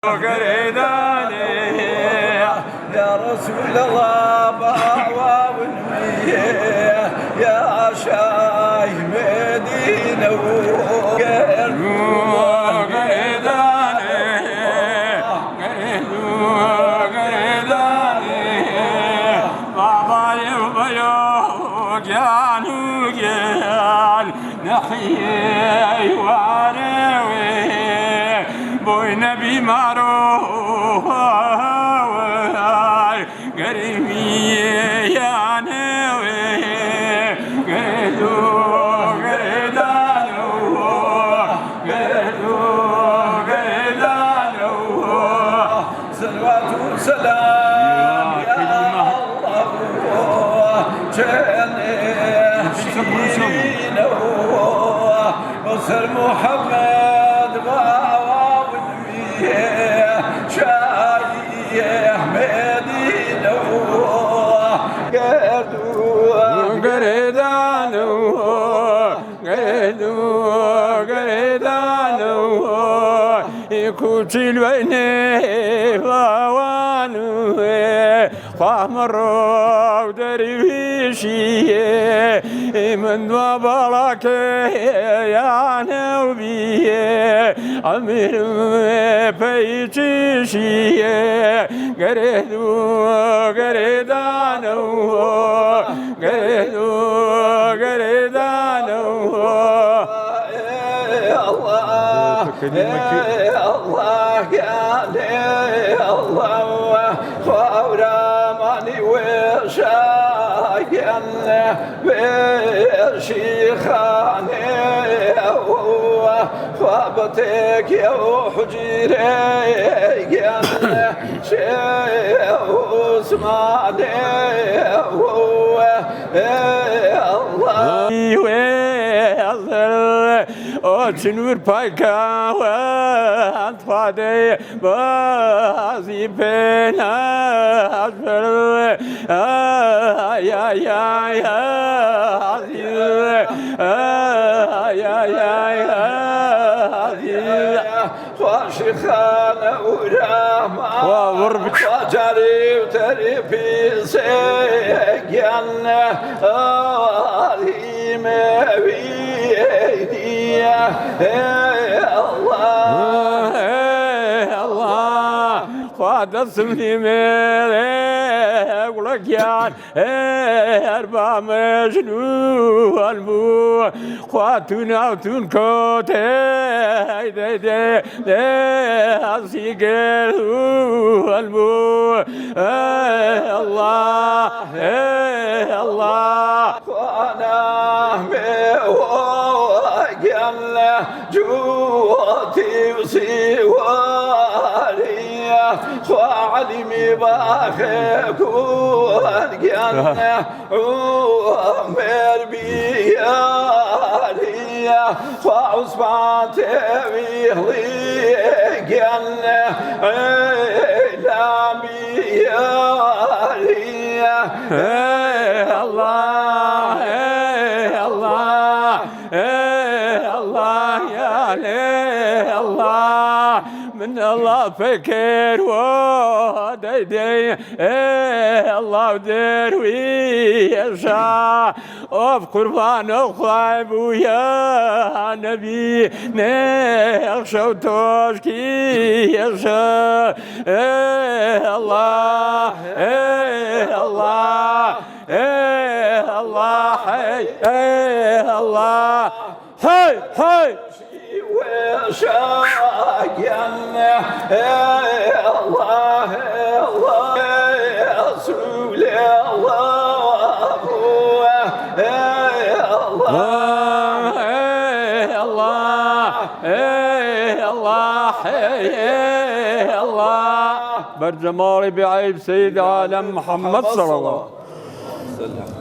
قريداني يا رسول الله باوى ونميه يا شاي مدينة قريداني بابا يبيوك يا نوجيال نحيي واريوي بوي نبي معروف قريبي يا نوي قريدو قريدانو قريدو قريدانو صلوات وسلام يا الله جنة شينو وصل محمد شاي مدينة قريدانو قريدانو يكوتي الويني وانو فامرو درويشي من وبرك يا نوبي عمر بيتشي قريدو قريدانو قريدو قريدانو الله الله يا الله فورا ماني وشايا بشيخاني فابتك يا حجيري يا شيخ اسمعني تنور بايكا وانتفادي بازي بينا أجبر يا وشيخانا ورحمة وجري وتربي سيجانا عليم بيدي الله فاد اسمي ملك ولكيان اربع مجنون البو خواتنا وتنكوتي دي اصيقل البو الله الله وانا جل جوتي وسواري وعلمي باخكون جنة عمر بياري وعصبات ويهلي جنة علامي ياري الله الله الله يا الله من الله فكر وديدي الله ودروي يشاء وفي قربان الخايب ويا نبي نخشى وتشكي يشاء الله الله الله الله هاي هاي وشاينا الله الله رسول الله الله الله الله برجمالي بعيب سيد عالم محمد صلى الله عليه وسلم.